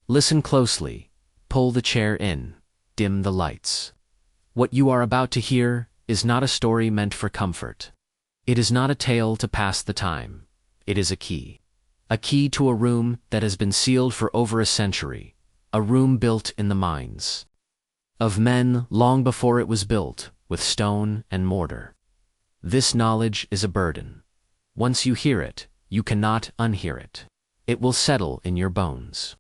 Listen closely, pull the chair in, dim the lights. What you are about to hear is not a story meant for comfort. It is not a tale to pass the time. It is a key. A key to a room that has been sealed for over a century, a room built in the minds of men long before it was built with stone and mortar. This knowledge is a burden. Once you hear it, you cannot unhear it. It will settle in your bones.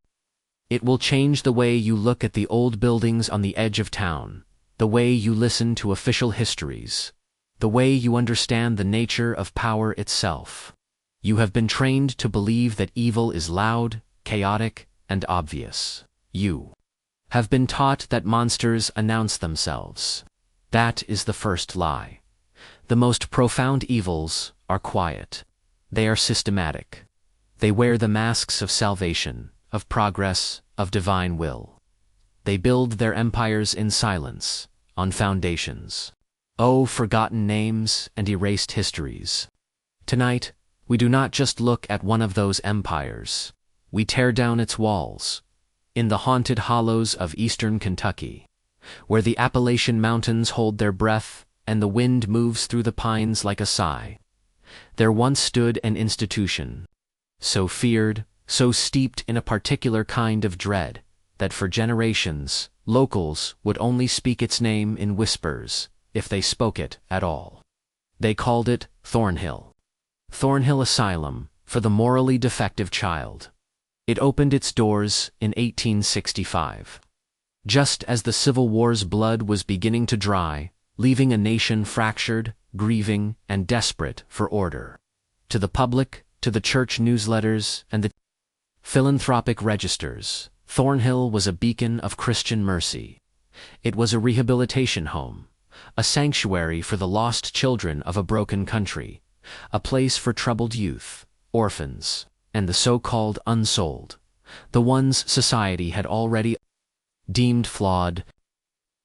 It will change the way you look at the old buildings on the edge of town, the way you listen to official histories, the way you understand the nature of power itself. You have been trained to believe that evil is loud, chaotic, and obvious. You have been taught that monsters announce themselves. That is the first lie. The most profound evils are quiet. They are systematic. They wear the masks of salvation, of progress, of divine will. They build their empires in silence, on foundations. Oh, forgotten names and erased histories. Tonight, we do not just look at one of those empires. We tear down its walls. In the haunted hollows of eastern Kentucky, where the Appalachian Mountains hold their breath and the wind moves through the pines like a sigh, there once stood an institution, so feared, so steeped in a particular kind of dread, that for generations, locals would only speak its name in whispers, if they spoke it at all. They called it Thornhill. Thornhill Asylum, for the morally defective child. It opened its doors in 1865. Just as the Civil War's blood was beginning to dry, leaving a nation fractured, grieving, and desperate for order. To the public, to the church newsletters, and the philanthropic registers, Thornhill was a beacon of Christian mercy. It was a rehabilitation home, a sanctuary for the lost children of a broken country, a place for troubled youth, orphans, and the so-called unsold, the ones society had already deemed flawed.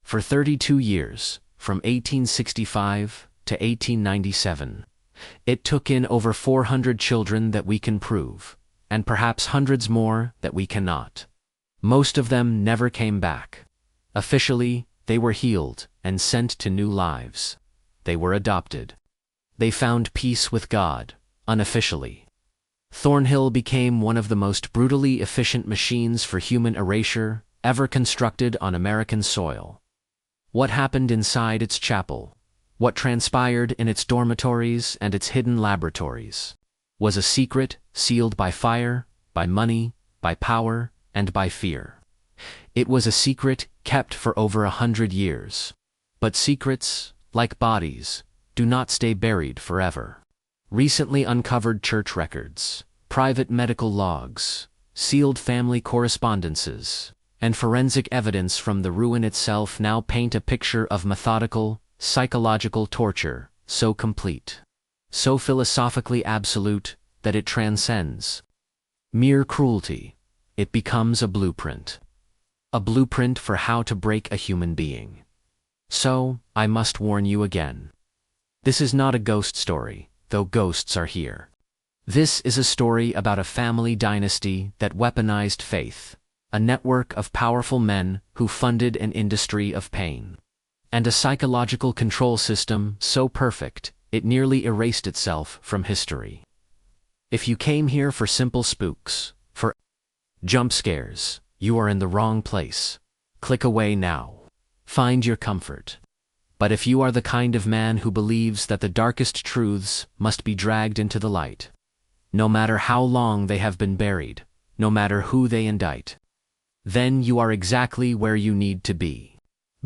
For 32 years, from 1865 to 1897, it took in over 400 children that we can prove, and perhaps hundreds more that we cannot. Most of them never came back. Officially, they were healed and sent to new lives. They were adopted. They found peace with God, unofficially. Thornhill became one of the most brutally efficient machines for human erasure ever constructed on American soil. What happened inside its chapel, what transpired in its dormitories and its hidden laboratories, was a secret sealed by fire, by money, by power, and by fear. It was a secret kept for over 100 years. But secrets, like bodies, do not stay buried forever. Recently uncovered church records, private medical logs, sealed family correspondences, and forensic evidence from the ruin itself now paint a picture of methodical, psychological torture, so complete, so philosophically absolute, that it transcends mere cruelty. It becomes a blueprint for how to break a human being. So, I must warn you again. This is not a ghost story, though ghosts are here. This is a story about a family dynasty that weaponized faith, a network of powerful men who funded an industry of pain, and a psychological control system so perfect it nearly erased itself from history. If you came here for simple spooks, for jump scares, you are in the wrong place. Click away now. Find your comfort. But if you are the kind of man who believes that the darkest truths must be dragged into the light, no matter how long they have been buried, no matter who they indict, then you are exactly where you need to be.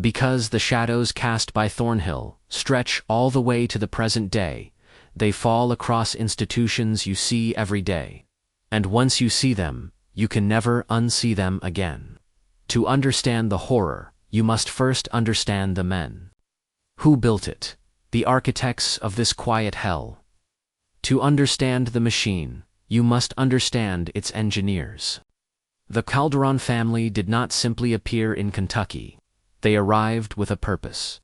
Because the shadows cast by Thornhill stretch all the way to the present day, they fall across institutions you see every day. And once you see them, you can never unsee them again. To understand the horror, you must first understand the men who built it, the architects of this quiet hell. To understand the machine, you must understand its engineers. The Calderon family did not simply appear in Kentucky. They arrived with a purpose.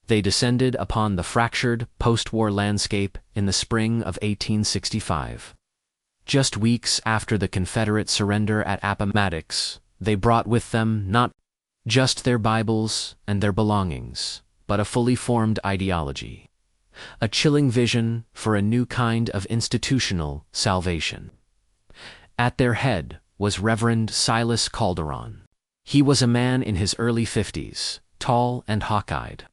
They descended upon the fractured, post-war landscape in the spring of 1865. Just weeks after the Confederate surrender at Appomattox, They brought with them not just their Bibles and their belongings, but a fully formed ideology, a chilling vision for a new kind of institutional salvation. At their head was Reverend Silas Calderon. He was a man in his early 50s, tall and hawk-eyed,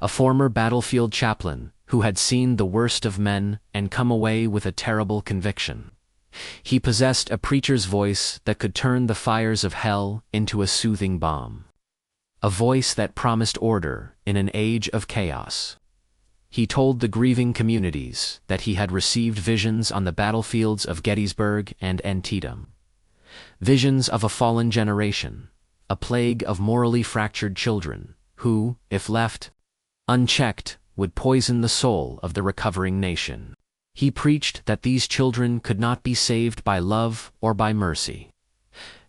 a former battlefield chaplain who had seen the worst of men and come away with a terrible conviction. He possessed a preacher's voice that could turn the fires of hell into a soothing balm, a voice that promised order in an age of chaos. He told the grieving communities that he had received visions on the battlefields of Gettysburg and Antietam, visions of a fallen generation, a plague of morally fractured children who, if left unchecked, would poison the soul of the recovering nation. He preached that these children could not be saved by love or by mercy.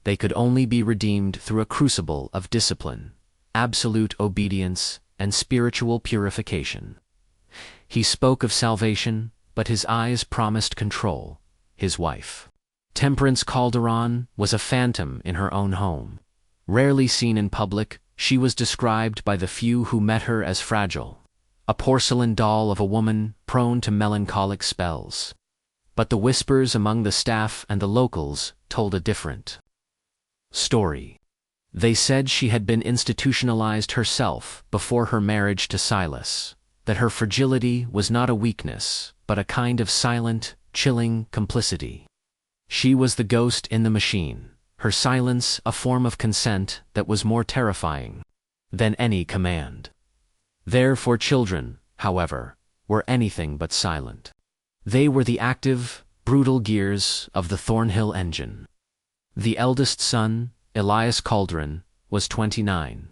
They could only be redeemed through a crucible of discipline, absolute obedience, and spiritual purification. He spoke of salvation, but his eyes promised control. His wife, Temperance Calderon, was a phantom in her own home. Rarely seen in public, she was described by the few who met her as fragile, a porcelain doll of a woman prone to melancholic spells. But the whispers among the staff and the locals told a different story. They said she had been institutionalized herself before her marriage to Silas, that her fragility was not a weakness, but a kind of silent, chilling complicity. She was the ghost in the machine, her silence a form of consent that was more terrifying than any command. Their 4 children, however, were anything but silent. They were the active, brutal gears of the Thornhill engine. The eldest son, Elias Calderon, was 29.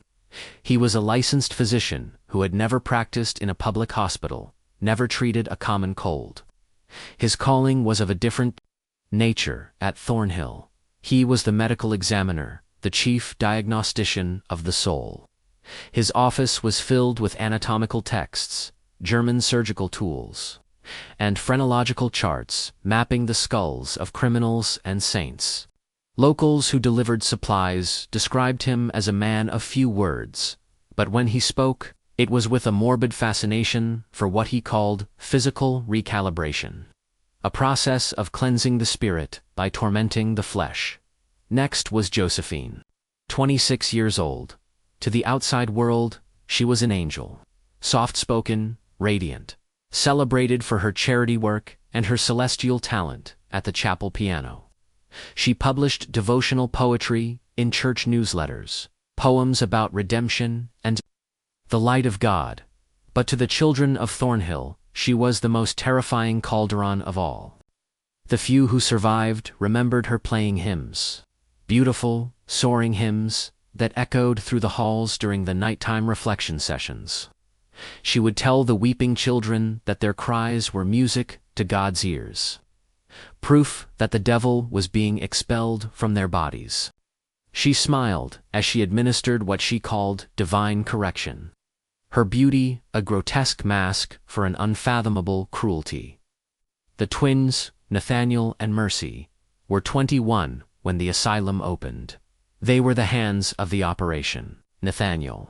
He was a licensed physician who had never practiced in a public hospital, never treated a common cold. His calling was of a different nature at Thornhill. He was the medical examiner, the chief diagnostician of the soul. His office was filled with anatomical texts, German surgical tools, and phrenological charts mapping the skulls of criminals and saints. Locals who delivered supplies described him as a man of few words, but when he spoke, it was with a morbid fascination for what he called physical recalibration, a process of cleansing the spirit by tormenting the flesh. Next was Josephine, 26 years old. To the outside world, she was an angel, soft-spoken, radiant, celebrated for her charity work and her celestial talent at the chapel piano. She published devotional poetry in church newsletters, poems about redemption and the light of God, but to the children of Thornhill, she was the most terrifying Calderon of all. The few who survived remembered her playing hymns, beautiful, soaring hymns that echoed through the halls during the nighttime reflection sessions. She would tell the weeping children that their cries were music to God's ears, proof that the devil was being expelled from their bodies. She smiled as she administered what she called divine correction, her beauty a grotesque mask for an unfathomable cruelty. The twins, Nathaniel and Mercy, were 21 when the asylum opened. They were the hands of the operation. Nathaniel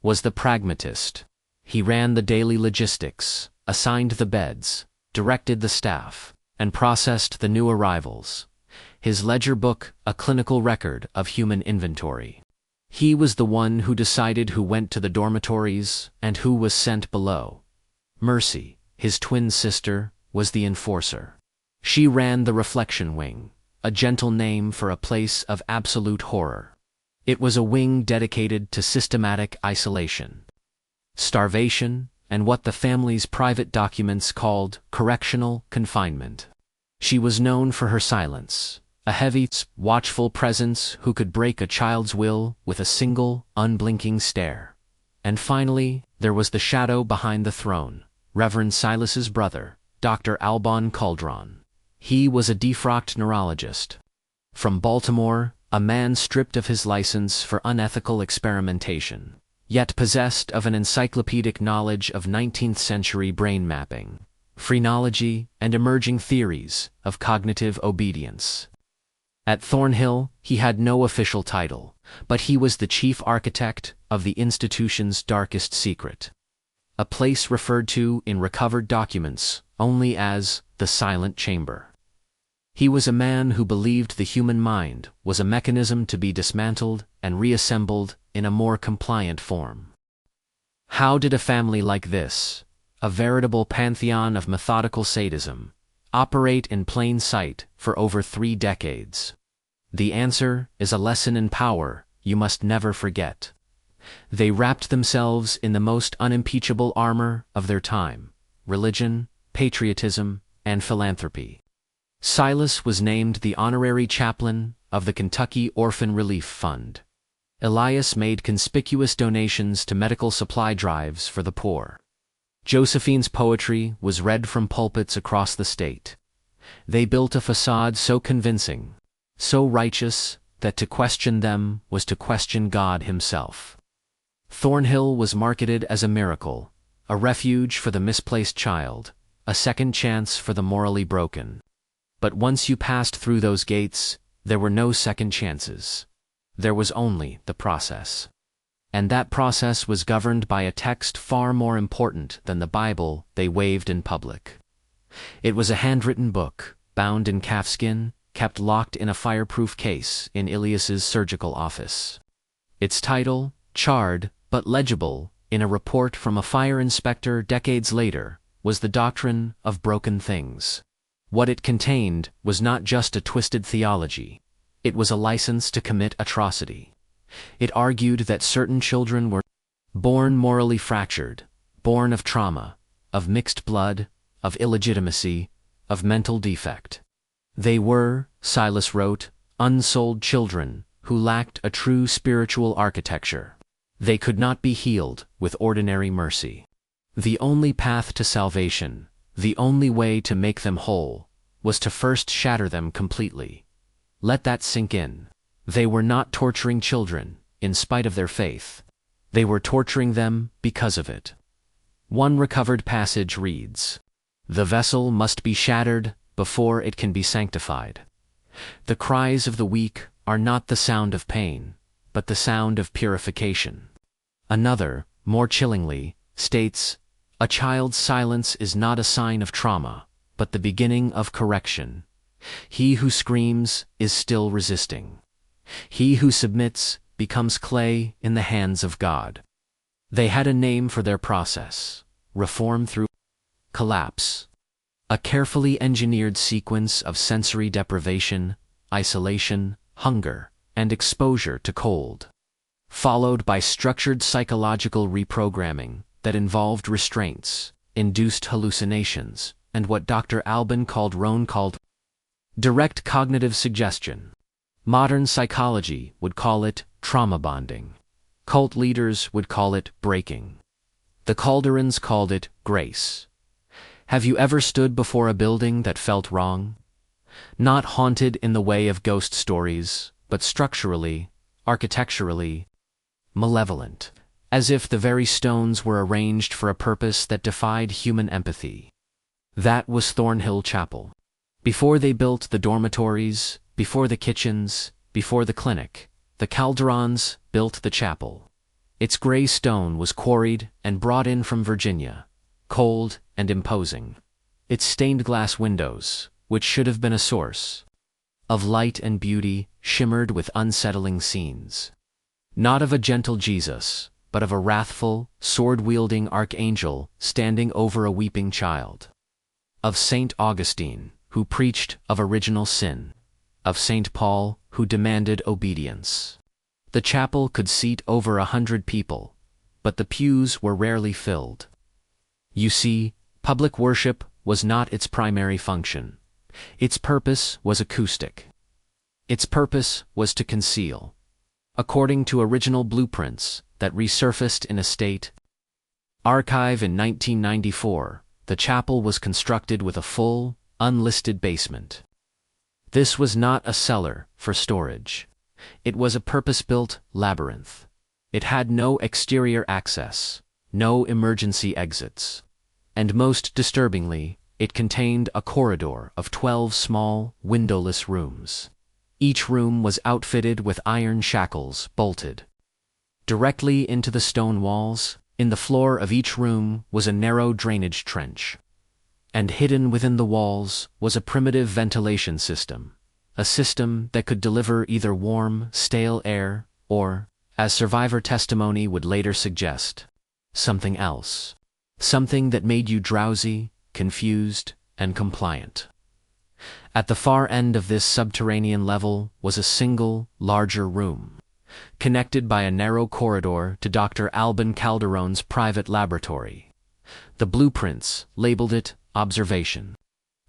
was the pragmatist. He ran the daily logistics, assigned the beds, directed the staff, and processed the new arrivals. His ledger book, a clinical record of human inventory. He was the one who decided who went to the dormitories and who was sent below. Mercy, his twin sister, was the enforcer. She ran the reflection wing, a gentle name for a place of absolute horror. It was a wing dedicated to systematic isolation, starvation, and what the family's private documents called correctional confinement. She was known for her silence, a heavy, watchful presence who could break a child's will with a single, unblinking stare. And finally, there was the shadow behind the throne, Reverend Silas's brother, Dr. Alban Calderon. He was a defrocked neurologist. From Baltimore, a man stripped of his license for unethical experimentation, yet possessed of an encyclopedic knowledge of 19th-century brain mapping, phrenology, and emerging theories of cognitive obedience. At Thornhill, he had no official title, but he was the chief architect of the institution's darkest secret. A place referred to in recovered documents only as the Silent Chamber. He was a man who believed the human mind was a mechanism to be dismantled and reassembled in a more compliant form. How did a family like this, a veritable pantheon of methodical sadism, operate in plain sight for over 3 decades? The answer is a lesson in power you must never forget. They wrapped themselves in the most unimpeachable armor of their time: religion, patriotism, and philanthropy. Silas was named the honorary chaplain of the Kentucky Orphan Relief Fund. Elias made conspicuous donations to medical supply drives for the poor. Josephine's poetry was read from pulpits across the state. They built a facade so convincing, so righteous, that to question them was to question God himself. Thornhill was marketed as a miracle, a refuge for the misplaced child, a second chance for the morally broken. But once you passed through those gates, there were no second chances. There was only the process. And that process was governed by a text far more important than the Bible they waved in public. It was a handwritten book, bound in calfskin, kept locked in a fireproof case in Elias's surgical office. Its title, charred but legible in a report from a fire inspector decades later, was The Doctrine of Broken Things. What it contained was not just a twisted theology. It was a license to commit atrocity. It argued that certain children were born morally fractured, born of trauma, of mixed blood, of illegitimacy, of mental defect. They were, Silas wrote, unsold children who lacked a true spiritual architecture. They could not be healed with ordinary mercy. The only path to salvation, the only way to make them whole, was to first shatter them completely. Let that sink in. They were not torturing children, in spite of their faith. They were torturing them because of it. One recovered passage reads, "The vessel must be shattered before it can be sanctified. The cries of the weak are not the sound of pain, but the sound of purification." Another, more chillingly, states, "A child's silence is not a sign of trauma, but the beginning of correction. He who screams is still resisting. He who submits becomes clay in the hands of God." They had a name for their process: reform through collapse. A carefully engineered sequence of sensory deprivation, isolation, hunger, and exposure to cold, followed by structured psychological reprogramming that involved restraints, induced hallucinations, and what Dr. Albin Calderon called direct cognitive suggestion. Modern psychology would call it trauma bonding. Cult leaders would call it breaking. The Calderons called it grace. Have you ever stood before a building that felt wrong? Not haunted in the way of ghost stories, but structurally, architecturally, malevolent, as if the very stones were arranged for a purpose that defied human empathy. That was Thornhill Chapel. Before they built the dormitories, before the kitchens, before the clinic, the Calderons built the chapel. Its gray stone was quarried and brought in from Virginia, cold and imposing. Its stained glass windows, which should have been a source of light and beauty, shimmered with unsettling scenes. Not of a gentle Jesus, but of a wrathful, sword-wielding archangel standing over a weeping child. Of St. Augustine, who preached of original sin. Of St. Paul, who demanded obedience. The chapel could seat over 100 people, but the pews were rarely filled. You see, public worship was not its primary function. Its purpose was acoustic. Its purpose was to conceal. According to original blueprints that resurfaced in a state archive in 1994, the chapel was constructed with a full, unlisted basement. This was not a cellar for storage. It was a purpose-built labyrinth. It had no exterior access, no emergency exits. And most disturbingly, it contained a corridor of 12 small, windowless rooms. Each room was outfitted with iron shackles bolted directly into the stone walls. In the floor of each room was a narrow drainage trench, and hidden within the walls was a primitive ventilation system, a system that could deliver either warm, stale air or, as survivor testimony would later suggest, something else. Something that made you drowsy, confused, and compliant. At the far end of this subterranean level was a single, larger room, connected by a narrow corridor to Dr. Alban Calderon's private laboratory. The blueprints labeled it Observation.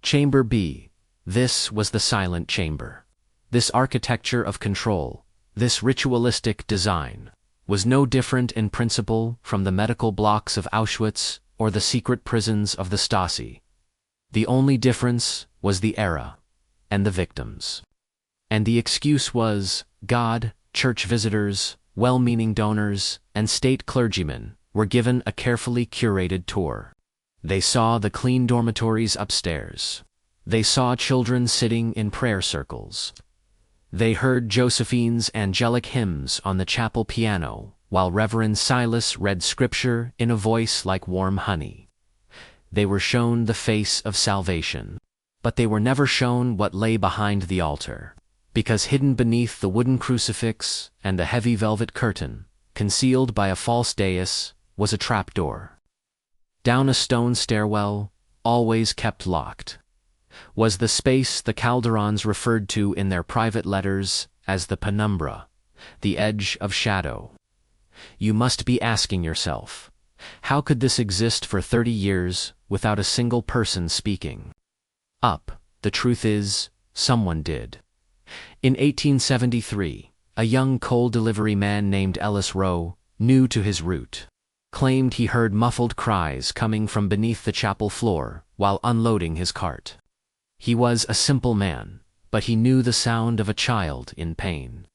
Chamber B. This was the silent chamber. This architecture of control, this ritualistic design, was no different in principle from the medical blocks of Auschwitz or the secret prisons of the Stasi. The only difference was the era and the victims. And the excuse was God, church visitors, well-meaning donors, and state clergymen were given a carefully curated tour. They saw the clean dormitories upstairs. They saw children sitting in prayer circles. They heard Josephine's angelic hymns on the chapel piano, while Reverend Silas read scripture in a voice like warm honey. They were shown the face of salvation, but they were never shown what lay behind the altar, because hidden beneath the wooden crucifix and the heavy velvet curtain, concealed by a false dais, was a trapdoor. Down a stone stairwell, always kept locked, was the space the Calderons referred to in their private letters as the penumbra, the edge of shadow. You must be asking yourself, how could this exist for 30 years without a single person speaking? The truth is, someone did. In 1873, a young coal delivery man named Ellis Rowe, new to his route, claimed he heard muffled cries coming from beneath the chapel floor while unloading his cart. He was a simple man, but he knew the sound of a child in pain.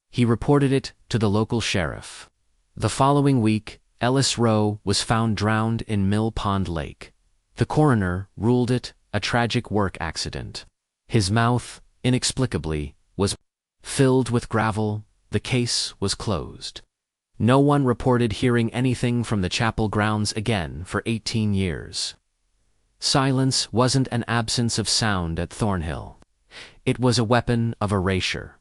He reported it to the local sheriff. The following week, Ellis Rowe was found drowned in Mill Pond Lake. The coroner ruled it a tragic work accident. His mouth, inexplicably, was filled with gravel. The case was closed. No one reported hearing anything from the chapel grounds again for 18 years. Silence wasn't an absence of sound at Thornhill. It was a weapon of erasure.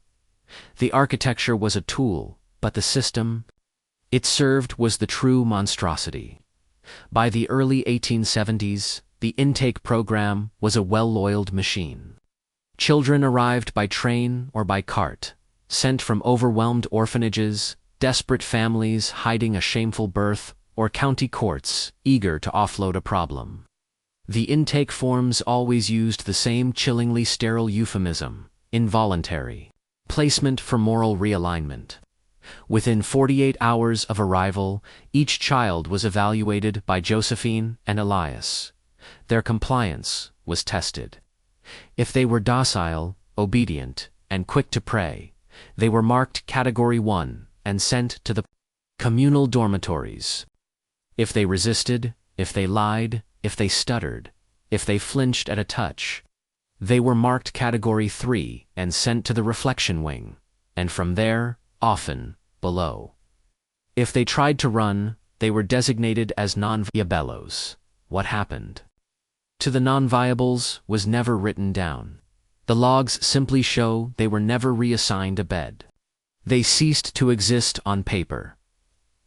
The architecture was a tool, but the system it served was the true monstrosity. By the early 1870s, the intake program was a well-oiled machine. Children arrived by train or by cart, sent from overwhelmed orphanages, desperate families hiding a shameful birth, or county courts eager to offload a problem. The intake forms always used the same chillingly sterile euphemism, involuntary, placement for moral realignment. Within 48 hours of arrival, each child was evaluated by Josephine and Elias. Their compliance was tested. If they were docile, obedient, and quick to pray, they were marked Category 1 and sent to the communal dormitories. If they resisted, if they lied, if they stuttered, if they flinched at a touch, they were marked Category 3 and sent to the reflection wing, and from there, often, below. If they tried to run, they were designated as non-viabelos. What happened to the non-viables was never written down. The logs simply show they were never reassigned a bed. They ceased to exist on paper.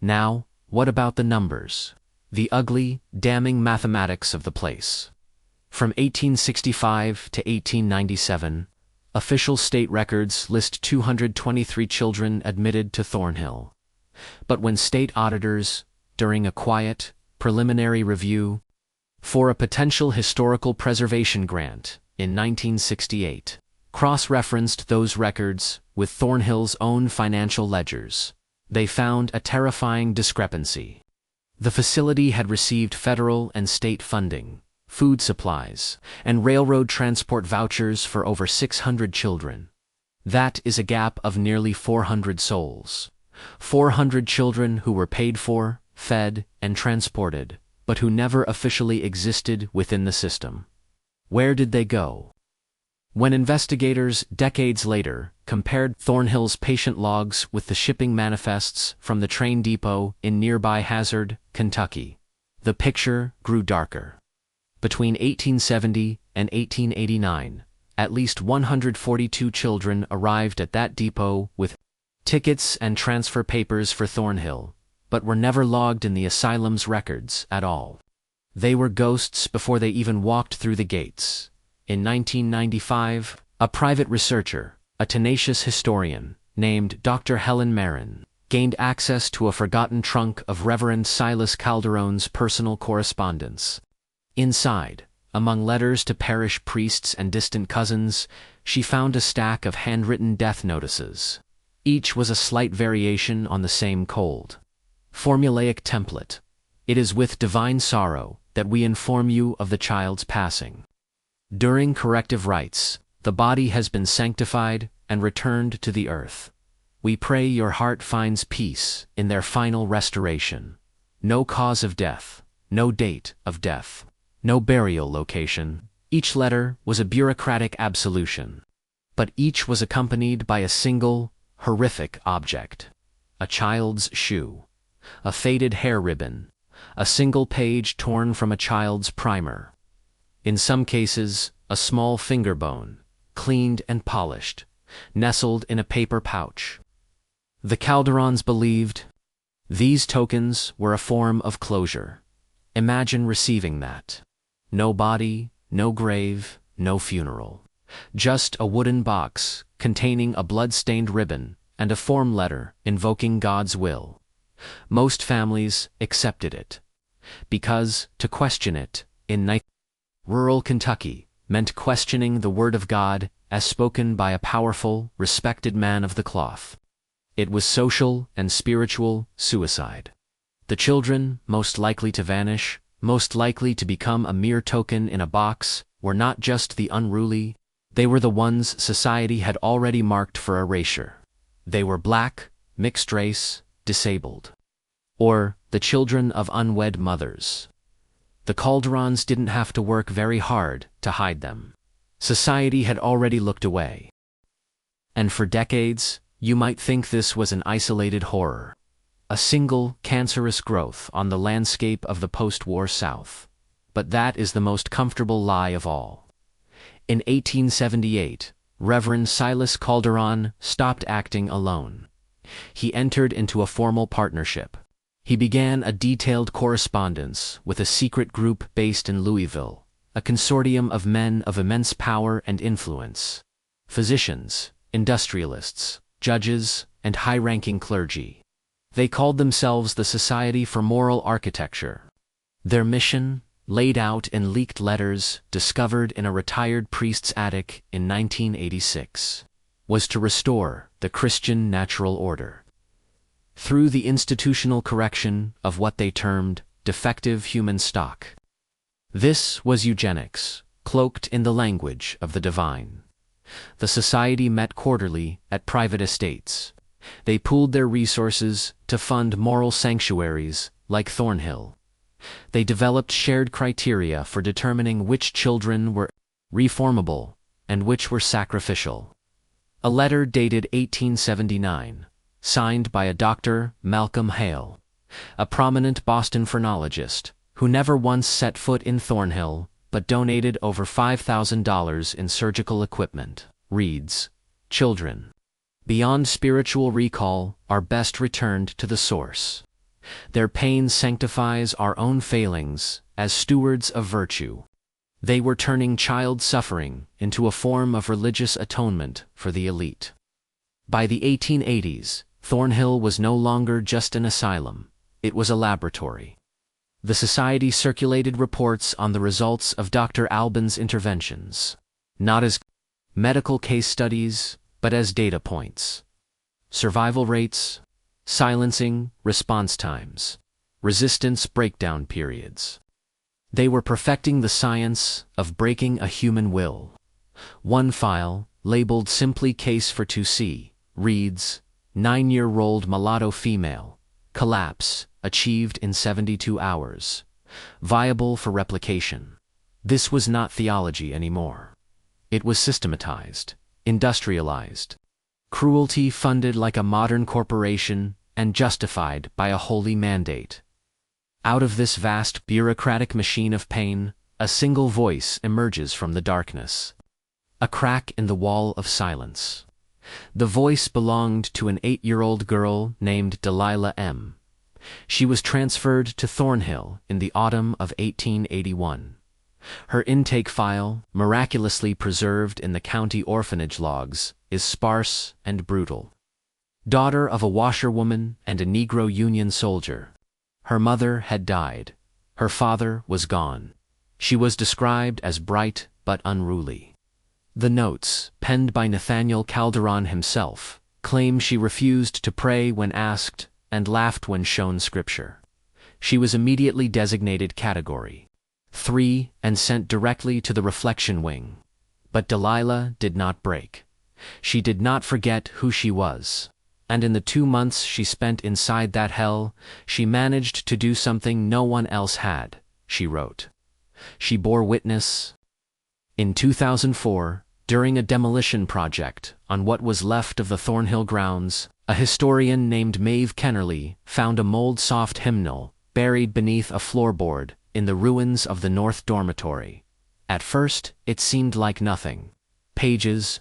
Now, what about the numbers? The ugly, damning mathematics of the place. From 1865 to 1897, official state records list 223 children admitted to Thornhill. But when state auditors, during a quiet, preliminary review for a potential historical preservation grant in 1968, cross-referenced those records with Thornhill's own financial ledgers, they found a terrifying discrepancy. The facility had received federal and state funding, food supplies, and railroad transport vouchers for over 600 children. That is a gap of nearly 400 souls. 400 children who were paid for, fed, and transported, but who never officially existed within the system. Where did they go? When investigators, decades later, compared Thornhill's patient logs with the shipping manifests from the train depot in nearby Hazard, Kentucky, the picture grew darker. Between 1870 and 1889, at least 142 children arrived at that depot with tickets and transfer papers for Thornhill, but were never logged in the asylum's records at all. They were ghosts before they even walked through the gates. In 1995, a private researcher, a tenacious historian, named Dr. Helen Marin, gained access to a forgotten trunk of Reverend Silas Calderon's personal correspondence. Inside, among letters to parish priests and distant cousins, she found a stack of handwritten death notices. Each was a slight variation on the same cold, formulaic template. It is with divine sorrow that we inform you of the child's passing. During corrective rites, the body has been sanctified and returned to the earth. We pray your heart finds peace in their final restoration. No cause of death, no date of death, no burial location. Each letter was a bureaucratic absolution, but each was accompanied by a single, horrific object: a child's shoe, a faded hair ribbon, a single page torn from a child's primer. In some cases, a small finger bone, cleaned and polished, nestled in a paper pouch. The Calderons believed these tokens were a form of closure. Imagine receiving that. No body, no grave, no funeral. Just a wooden box containing a blood-stained ribbon and a form letter invoking God's will. Most families accepted it, because to question it in rural Kentucky meant questioning the Word of God as spoken by a powerful, respected man of the cloth. It was social and spiritual suicide. The children, most likely to vanish, most likely to become a mere token in a box, were not just the unruly, they were the ones society had already marked for erasure. They were black, mixed race, disabled. Or the children of unwed mothers. The Calderons didn't have to work very hard to hide them. Society had already looked away. And for decades, you might think this was an isolated horror, a single cancerous growth on the landscape of the post-war South. But that is the most comfortable lie of all. In 1878, Reverend Silas Calderon stopped acting alone. He entered into a formal partnership. He began a detailed correspondence with a secret group based in Louisville, a consortium of men of immense power and influence: physicians, industrialists, judges, and high-ranking clergy. They called themselves the Society for Moral Architecture. Their mission, laid out in leaked letters discovered in a retired priest's attic in 1986, was to restore the Christian natural order through the institutional correction of what they termed defective human stock. This was eugenics, cloaked in the language of the divine. The society met quarterly at private estates. They pooled their resources to fund moral sanctuaries like Thornhill. They developed shared criteria for determining which children were reformable and which were sacrificial. A letter dated 1879, signed by a Dr. Malcolm Hale, a prominent Boston phrenologist who never once set foot in Thornhill but donated over $5,000 in surgical equipment, reads, "Children, beyond spiritual recall, are best returned to the source. Their pain sanctifies our own failings as stewards of virtue." They were turning child suffering into a form of religious atonement for the elite. By the 1880s, Thornhill was no longer just an asylum, it was a laboratory. The society circulated reports on the results of Dr. Albin's interventions, not as medical case studies, but as data points. Survival rates, silencing response times, resistance breakdown periods. They were perfecting the science of breaking a human will. One file, labeled simply Case for 2C, reads, 9-year-old mulatto female, collapse, achieved in 72 hours, viable for replication. This was not theology anymore. It was systematized, industrialized. Cruelty funded like a modern corporation and justified by a holy mandate. Out of this vast bureaucratic machine of pain, a single voice emerges from the darkness. A crack in the wall of silence. The voice belonged to an 8-year-old girl named Delilah M. She was transferred to Thornhill in the autumn of 1881. Her intake file, miraculously preserved in the county orphanage logs, is sparse and brutal. Daughter of a washerwoman and a Negro Union soldier. Her mother had died. Her father was gone. She was described as bright but unruly. The notes, penned by Nathaniel Calderon himself, claim she refused to pray when asked and laughed when shown scripture. She was immediately designated Category 3 and sent directly to the reflection wing. But Delilah did not break. She did not forget who she was. And in the 2 months she spent inside that hell, she managed to do something no one else had, she wrote. She bore witness. In 2004, during a demolition project on what was left of the Thornhill grounds, a historian named Maeve Kennerly found a mold-soft hymnal buried beneath a floorboard in the ruins of the North Dormitory. At first, it seemed like nothing. Pages,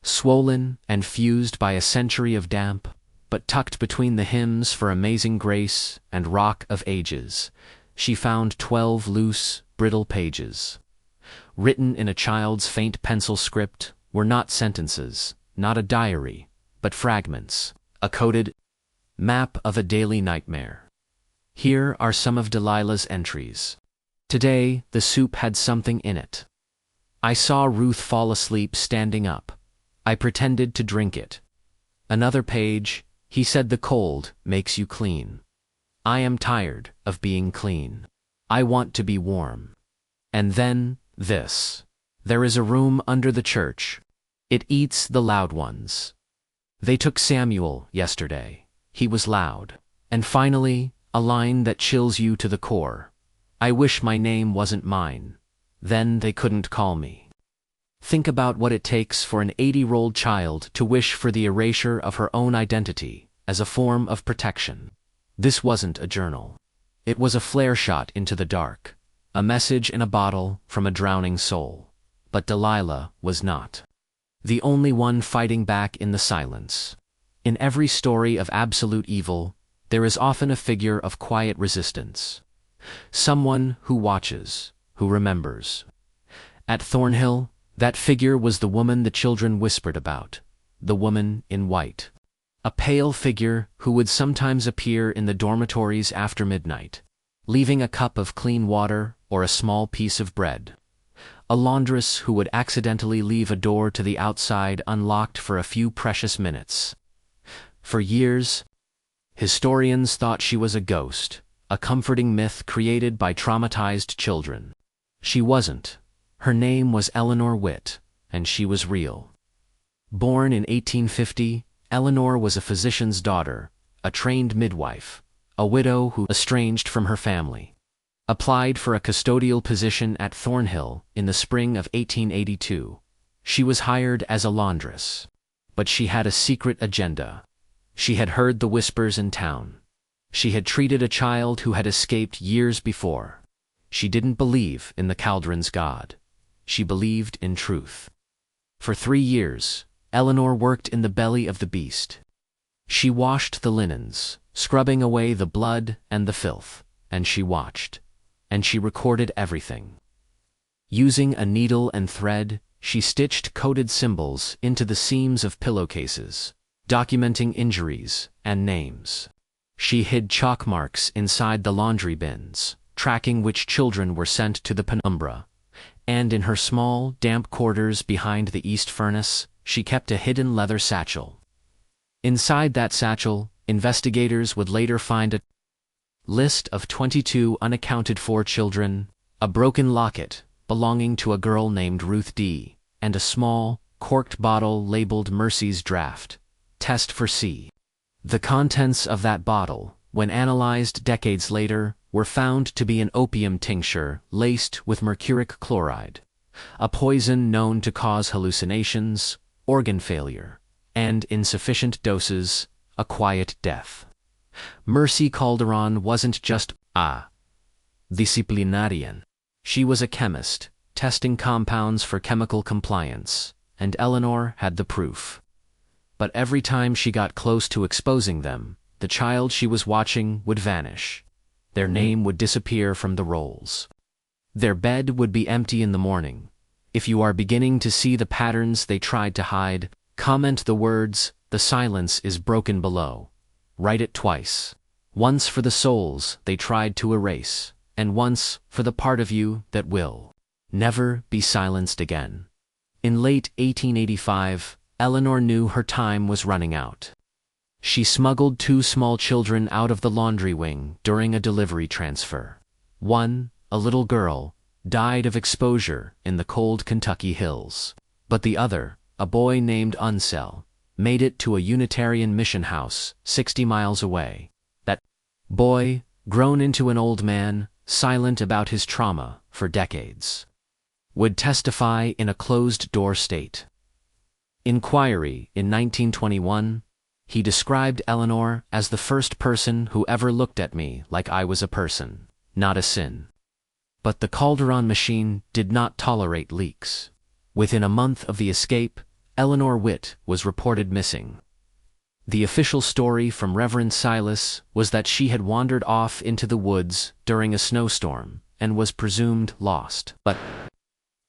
swollen and fused by a century of damp, but tucked between the hymns for Amazing Grace and Rock of Ages, she found 12 loose, brittle pages. Written in a child's faint pencil script were not sentences, not a diary, but fragments, a coded map of a daily nightmare. Here are some of Delilah's entries. Today, the soup had something in it. I saw Ruth fall asleep standing up. I pretended to drink it. Another page, he said the cold makes you clean. I am tired of being clean. I want to be warm. And then, this. There is a room under the church. It eats the loud ones. They took Samuel yesterday. He was loud. And finally, a line that chills you to the core. I wish my name wasn't mine. Then they couldn't call me. Think about what it takes for an 80-year-old child to wish for the erasure of her own identity as a form of protection. This wasn't a journal. It was a flare shot into the dark, a message in a bottle from a drowning soul. But Delilah was not the only one fighting back in the silence. In every story of absolute evil, there is often a figure of quiet resistance. Someone who watches, who remembers. At Thornhill, that figure was the woman the children whispered about, the woman in white. A pale figure who would sometimes appear in the dormitories after midnight, leaving a cup of clean water or a small piece of bread. A laundress who would accidentally leave a door to the outside unlocked for a few precious minutes. For years, historians thought she was a ghost, a comforting myth created by traumatized children. She wasn't. Her name was Eleanor Witt, and she was real. Born in 1850, Eleanor was a physician's daughter, a trained midwife, a widow who, estranged from her family, applied for a custodial position at Thornhill in the spring of 1882. She was hired as a laundress. But she had a secret agenda. She had heard the whispers in town. She had treated a child who had escaped years before. She didn't believe in the Caldron's God. She believed in truth. For 3 years, Eleanor worked in the belly of the beast. She washed the linens, scrubbing away the blood and the filth, and she watched. And she recorded everything. Using a needle and thread, she stitched coded symbols into the seams of pillowcases, documenting injuries and names. She hid chalk marks inside the laundry bins, tracking which children were sent to the penumbra. And in her small, damp quarters behind the east furnace, she kept a hidden leather satchel. Inside that satchel, investigators would later find a list of 22 unaccounted-for children, a broken locket belonging to a girl named Ruth D., and a small, corked bottle labeled Mercy's Draft, test for C. The contents of that bottle, when analyzed decades later, were found to be an opium tincture laced with mercuric chloride. a poison known to cause hallucinations, organ failure, and, in sufficient doses, a quiet death. Mercy Calderon wasn't just a disciplinarian. She was a chemist, testing compounds for chemical compliance, and Eleanor had the proof. But every time she got close to exposing them, the child she was watching would vanish. Their name would disappear from the rolls. Their bed would be empty in the morning. If you are beginning to see the patterns they tried to hide, comment the words, "The silence is broken below." Write it twice. Once for the souls they tried to erase, and once for the part of you that will never be silenced again. In late 1885, Eleanor knew her time was running out. She smuggled 2 small children out of the laundry wing during a delivery transfer. One, a little girl, died of exposure in the cold Kentucky hills. But the other, a boy named Unsel, made it to a Unitarian mission house 60 miles away. That boy, grown into an old man, silent about his trauma for decades, would testify in a closed-door state. Inquiry in 1921, he described Eleanor as the first person who ever looked at me like I was a person, not a sin. But the Calderon machine did not tolerate leaks. Within a month of the escape, Eleanor Witt was reported missing. The official story from Reverend Silas was that she had wandered off into the woods during a snowstorm and was presumed lost. But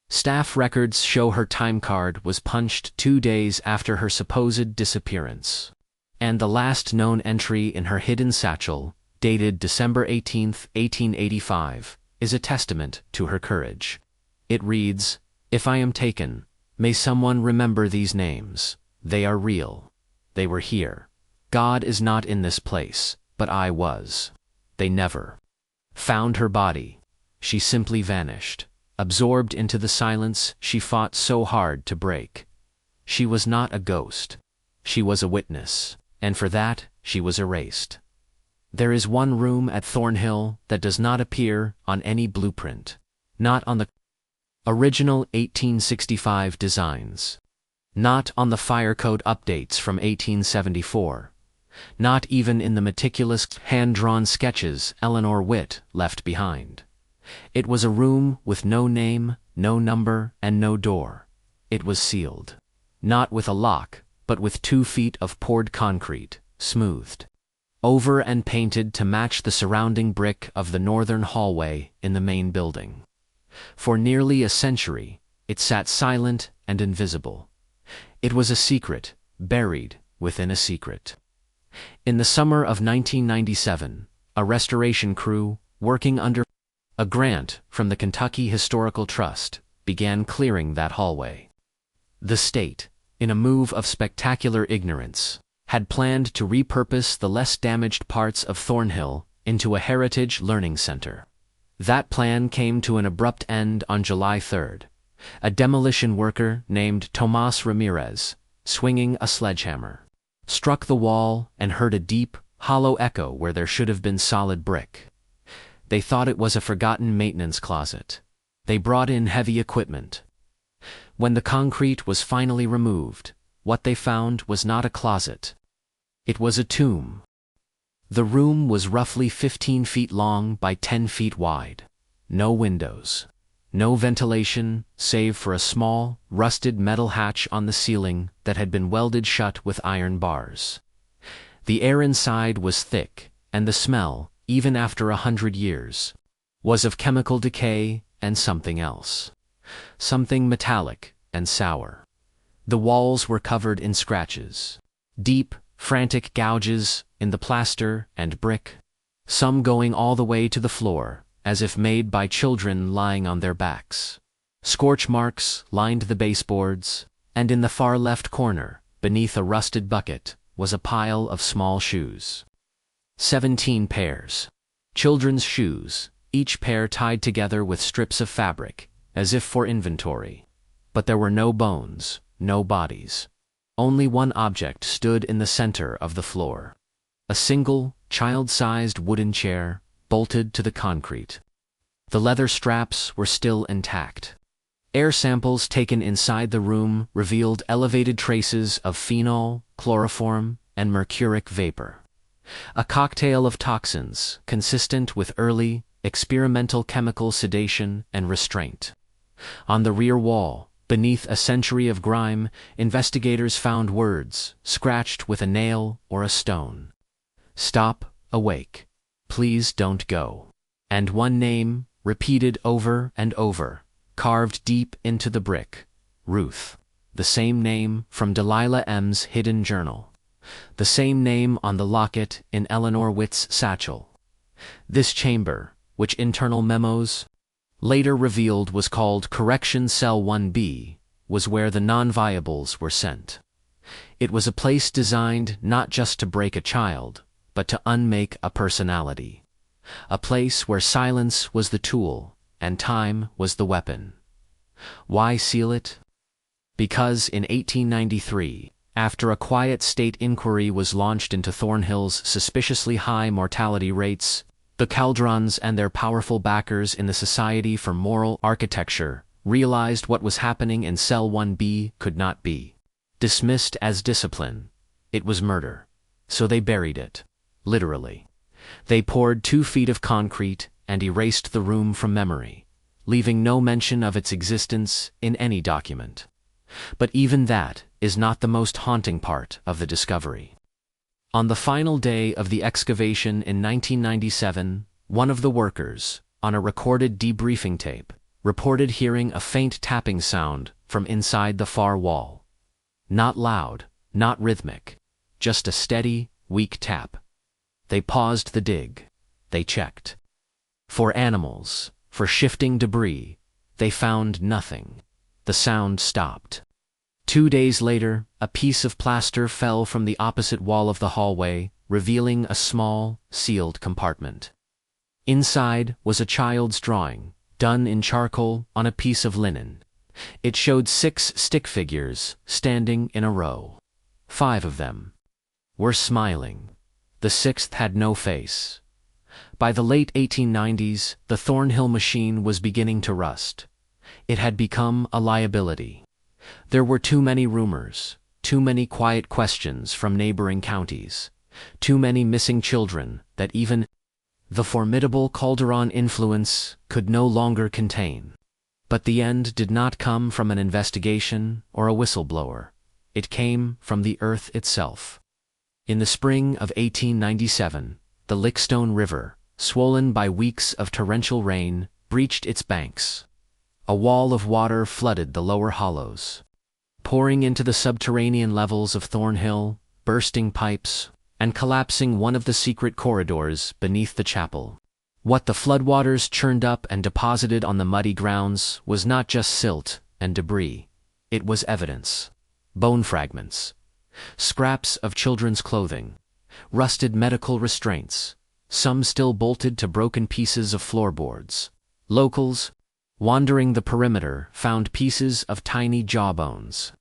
staff records show her time card was punched 2 days after her supposed disappearance. And the last known entry in her hidden satchel, dated December 18, 1885, is a testament to her courage. It reads, "If I am taken, may someone remember these names. They are real. They were here. God is not in this place, but I was." They never found her body. She simply vanished, absorbed into the silence she fought so hard to break. She was not a ghost. She was a witness, and for that she was erased. There is one room at Thornhill that does not appear on any blueprint, not on the original 1865 designs, not on the fire code updates from 1874, not even in the meticulous hand-drawn sketches Eleanor Witt left behind. It was a room with no name, no number, and no door. It was sealed, not with a lock, but with 2 feet of poured concrete, smoothed over and painted to match the surrounding brick of the northern hallway in the main building. For nearly a century, it sat silent and invisible. It was a secret, buried within a secret. In the summer of 1997, a restoration crew, working under a grant from the Kentucky Historical Trust, began clearing that hallway. The state, in a move of spectacular ignorance, had planned to repurpose the less damaged parts of Thornhill into a heritage learning center. That plan came to an abrupt end on July 3rd. A demolition worker named Tomas Ramirez, swinging a sledgehammer, struck the wall and heard a deep, hollow echo where there should have been solid brick. They thought it was a forgotten maintenance closet. They brought in heavy equipment. When the concrete was finally removed, what they found was not a closet. It was a tomb. The room was roughly 15 feet long by 10 feet wide. No windows. No ventilation, save for a small, rusted metal hatch on the ceiling that had been welded shut with iron bars. The air inside was thick, and the smell, even after 100 years, was of chemical decay and something else. Something metallic and sour. The walls were covered in scratches. Deep, frantic gouges in the plaster and brick, some going all the way to the floor, as if made by children lying on their backs. Scorch marks lined the baseboards, and in the far left corner, beneath a rusted bucket, was a pile of small shoes. 17 pairs. Children's shoes, each pair tied together with strips of fabric, as if for inventory. But there were no bones, no bodies. Only one object stood in the center of the floor. A single, child-sized wooden chair, bolted to the concrete. The leather straps were still intact. Air samples taken inside the room revealed elevated traces of phenol, chloroform, and mercuric vapor. A cocktail of toxins consistent with early, experimental chemical sedation and restraint. On the rear wall, beneath a century of grime, investigators found words scratched with a nail or a stone. "Stop, awake. Please don't go." And one name, repeated over and over, carved deep into the brick: Ruth. The same name from Delilah M's hidden journal. The same name on the locket in Eleanor Witt's satchel. This chamber, which internal memos later revealed was called Correction Cell 1B, was where the non-viables were sent. It was a place designed not just to break a child, but to unmake a personality. A place where silence was the tool and time was the weapon. Why seal it? Because in 1893, after a quiet state inquiry was launched into Thornhill's suspiciously high mortality rates, the Calderons and their powerful backers in the Society for Moral Architecture realized what was happening in Cell 1B could not be dismissed as discipline. It was murder. So they buried it. Literally. They poured 2 feet of concrete and erased the room from memory, leaving no mention of its existence in any document. But even that is not the most haunting part of the discovery. On the final day of the excavation in 1997, one of the workers, on a recorded debriefing tape, reported hearing a faint tapping sound from inside the far wall. Not loud, not rhythmic, just a steady, weak tap. They paused the dig. They checked. For animals, for shifting debris, they found nothing. The sound stopped. 2 days later, a piece of plaster fell from the opposite wall of the hallway, revealing a small, sealed compartment. Inside was a child's drawing, done in charcoal on a piece of linen. It showed 6 stick figures standing in a row. 5 of them were smiling. The 6th had no face. By the late 1890s, the Thornhill machine was beginning to rust. It had become a liability. There were too many rumors, too many quiet questions from neighboring counties, too many missing children that even the formidable Calderon influence could no longer contain. But the end did not come from an investigation or a whistleblower. It came from the earth itself. In the spring of 1897, the Lickstone River, swollen by weeks of torrential rain, breached its banks. A wall of water flooded the lower hollows, pouring into the subterranean levels of Thornhill, bursting pipes, and collapsing one of the secret corridors beneath the chapel. What the floodwaters churned up and deposited on the muddy grounds was not just silt and debris. It was evidence. Bone fragments, scraps of children's clothing, rusted medical restraints, some still bolted to broken pieces of floorboards. Locals, wandering the perimeter, found pieces of tiny jawbones,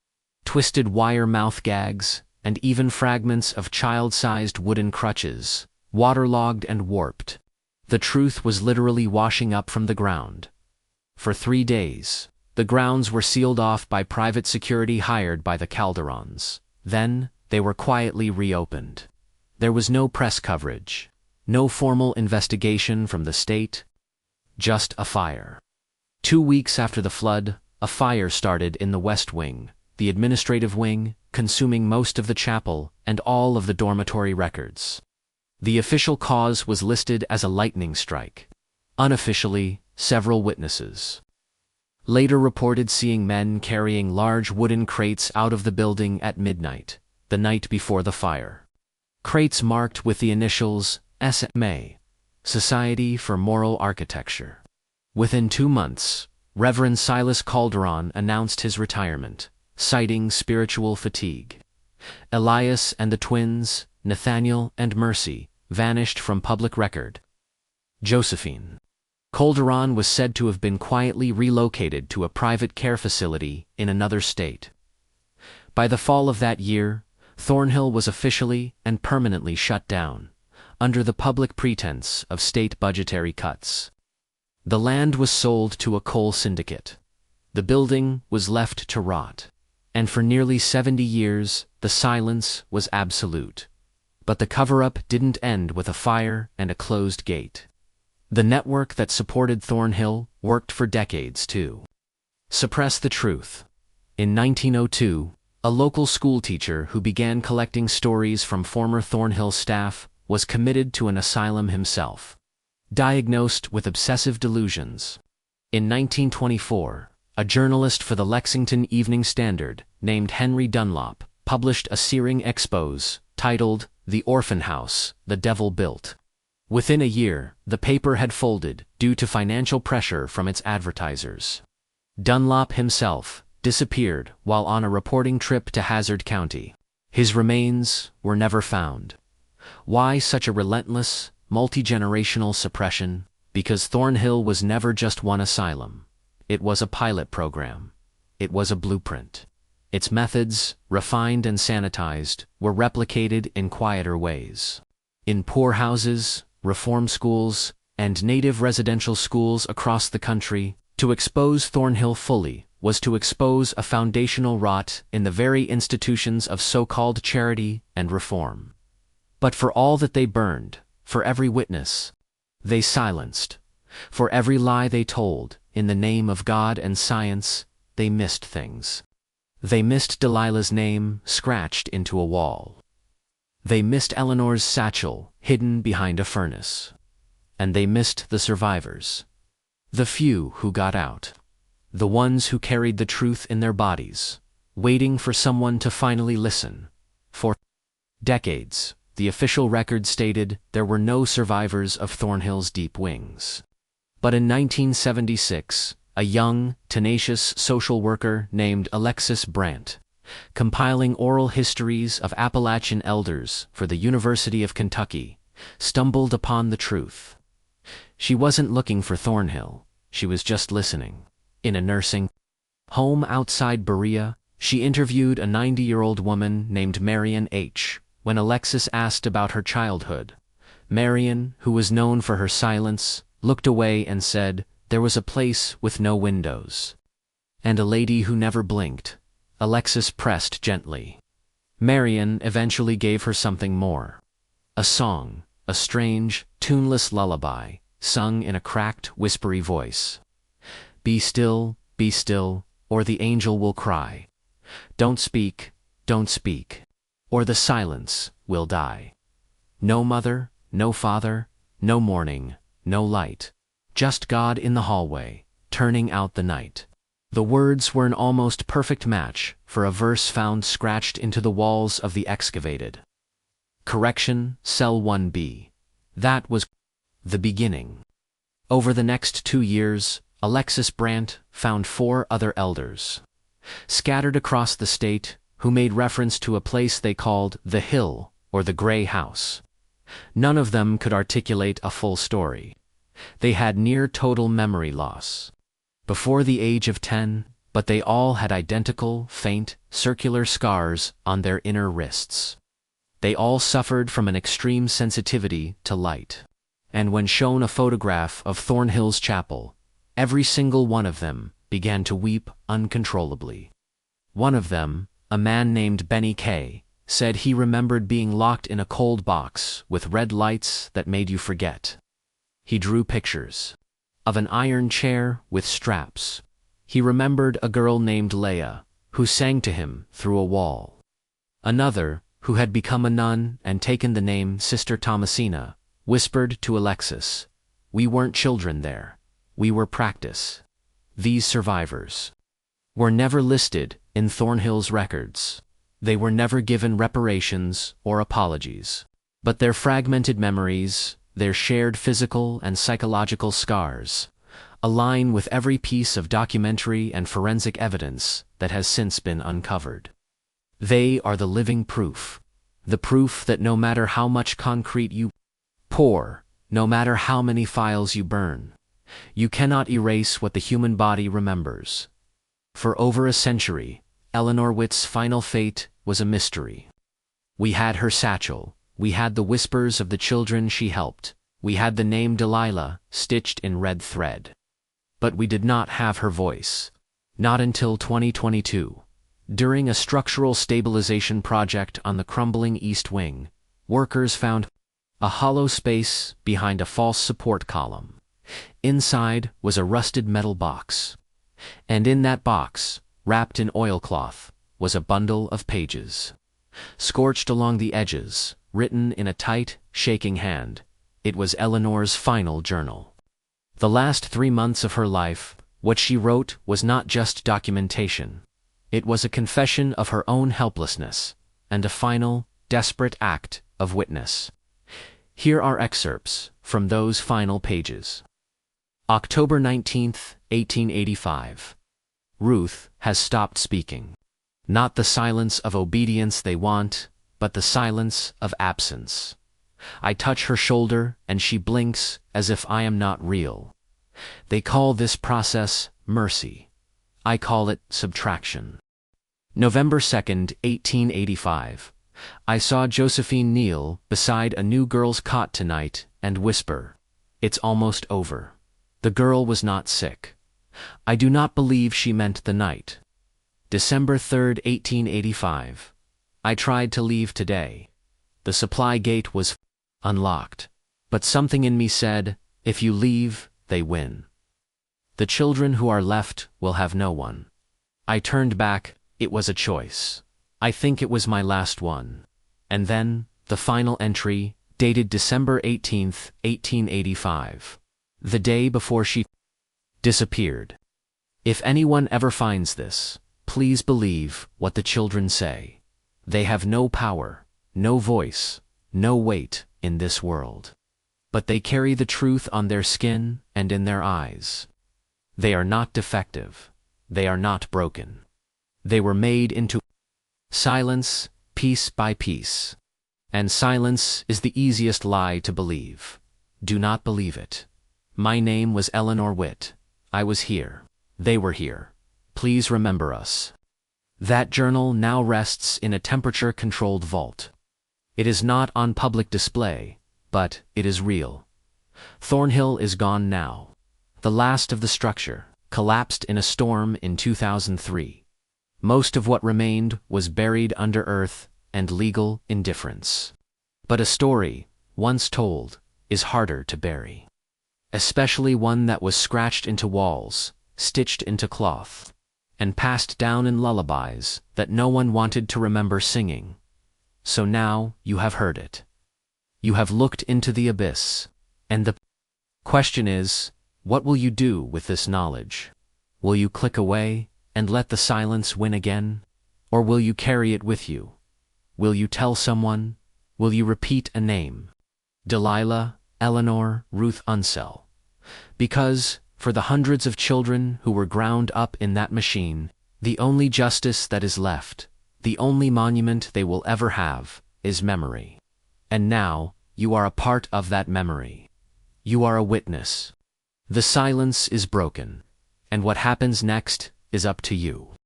twisted wire mouth gags, and even fragments of child-sized wooden crutches, waterlogged and warped. The truth was literally washing up from the ground. For 3 days, the grounds were sealed off by private security hired by the Calderons. Then, they were quietly reopened. There was no press coverage, no formal investigation from the state, just a fire. 2 weeks after the flood, a fire started in the West Wing, the administrative wing, consuming most of the chapel and all of the dormitory records. The official cause was listed as a lightning strike. Unofficially, several witnesses later reported seeing men carrying large wooden crates out of the building at midnight, the night before the fire. Crates marked with the initials SMA, Society for Moral Architecture. Within 2 months, Reverend Silas Calderon announced his retirement, citing spiritual fatigue. Elias and the twins, Nathaniel and Mercy, vanished from public record. Josephine Calderon was said to have been quietly relocated to a private care facility in another state. By the fall of that year, Thornhill was officially and permanently shut down, under the public pretense of state budgetary cuts. The land was sold to a coal syndicate. The building was left to rot, and for nearly 70 years the silence was absolute. But the cover-up didn't end with a fire and a closed gate. The network that supported Thornhill worked for decades to suppress the truth. In 1902, a local schoolteacher who began collecting stories from former Thornhill staff was committed to an asylum himself, diagnosed with obsessive delusions. In 1924, a journalist for the Lexington Evening Standard named Henry Dunlop published a searing expose titled "The Orphan House the Devil Built." Within a year, the paper had folded due to financial pressure from its advertisers. Dunlop himself disappeared while on a reporting trip to Hazard County. His remains were never found. Why such a relentless, multi-generational suppression? Because Thornhill was never just one asylum. It was a pilot program. It was a blueprint. Its methods, refined and sanitized, were replicated in quieter ways. In poorhouses, reform schools, and native residential schools across the country, to expose Thornhill fully was to expose a foundational rot in the very institutions of so-called charity and reform. But for all that they burned, for every witness they silenced, for every lie they told, in the name of God and science, they missed things. They missed Delilah's name scratched into a wall. They missed Eleanor's satchel hidden behind a furnace. And they missed the survivors. The few who got out. The ones who carried the truth in their bodies, waiting for someone to finally listen. For decades, the official record stated there were no survivors of Thornhill's deep wings. But in 1976, a young, tenacious social worker named Alexis Brandt, compiling oral histories of Appalachian elders for the University of Kentucky, stumbled upon the truth. She wasn't looking for Thornhill, she was just listening. In a nursing home outside Berea, she interviewed a 90-year-old woman named Marion H. When Alexis asked about her childhood, Marion, who was known for her silence, looked away and said, "There was a place with no windows." And a lady who never blinked. Alexis pressed gently. Marion eventually gave her something more. A song, a strange, tuneless lullaby, sung in a cracked, whispery voice. Be still, or the angel will cry. Don't speak, or the silence will die. No mother, no father, no morning, no light. Just God in the hallway, turning out the night. The words were an almost perfect match for a verse found scratched into the walls of the excavated correction, Cell 1B. That was the beginning. Over the next 2 years, Alexis Brandt found 4 other elders, scattered across the state, who made reference to a place they called the Hill or the Gray House. None of them could articulate a full story. They had near total memory loss before the age of 10, but they all had identical, faint, circular scars on their inner wrists. They all suffered from an extreme sensitivity to light. And when shown a photograph of Thornhill's chapel, every single one of them began to weep uncontrollably. One of them, a man named Benny K., said he remembered being locked in a cold box with red lights that made you forget. He drew pictures of an iron chair with straps. He remembered a girl named Leia, who sang to him through a wall. Another, who had become a nun and taken the name Sister Thomasina, whispered to Alexis, "We weren't children there. We were practice." These survivors were never listed in Thornhill's records. They were never given reparations or apologies. But their fragmented memories, their shared physical and psychological scars, align with every piece of documentary and forensic evidence that has since been uncovered. They are the living proof. The proof that no matter how much concrete you pour, no matter how many files you burn, you cannot erase what the human body remembers. For over a century, Eleanor Witt's final fate was a mystery. We had her satchel, we had the whispers of the children she helped, we had the name Delilah stitched in red thread. But we did not have her voice. Not until 2022. During a structural stabilization project on the crumbling East Wing, workers found a hollow space behind a false support column. Inside was a rusted metal box. And in that box, wrapped in oilcloth, was a bundle of pages. Scorched along the edges, written in a tight, shaking hand, it was Eleanor's final journal. The last 3 months of her life, what she wrote was not just documentation. It was a confession of her own helplessness, and a final, desperate act of witness. Here are excerpts from those final pages. October 19th, 1885. Ruth has stopped speaking. Not the silence of obedience they want, but the silence of absence. I touch her shoulder, and she blinks as if I am not real. They call this process mercy. I call it subtraction. November 2nd, 1885. I saw Josephine kneel beside a new girl's cot tonight and whisper, "It's almost over." The girl was not sick. I do not believe she meant the night. December 3rd, 1885. I tried to leave today. The supply gate was unlocked, but something in me said, if you leave, they win. The children who are left will have no one. I turned back. It was a choice. I think it was my last one. And then, the final entry, dated December 18th, 1885. The day before she disappeared. If anyone ever finds this, please believe what the children say. They have no power, no voice, no weight in this world. But they carry the truth on their skin and in their eyes. They are not defective. They are not broken. They were made into silence, piece by piece. And silence is the easiest lie to believe. Do not believe it. My name was Eleanor Witt. I was here. They were here. Please remember us. That journal now rests in a temperature-controlled vault. It is not on public display, but it is real. Thornhill is gone now. The last of the structure collapsed in a storm in 2003. Most of what remained was buried under earth and legal indifference. But a story, once told, is harder to bury. Especially one that was scratched into walls, stitched into cloth, and passed down in lullabies that no one wanted to remember singing. So now you have heard it. You have looked into the abyss, and the question is, what will you do with this knowledge? Will you click away and let the silence win again? Or will you carry it with you? Will you tell someone? Will you repeat a name? Delilah, Eleanor, Ruth Unsell. Because, for the hundreds of children who were ground up in that machine, the only justice that is left, the only monument they will ever have, is memory. And now, you are a part of that memory. You are a witness. The silence is broken, and what happens next is up to you.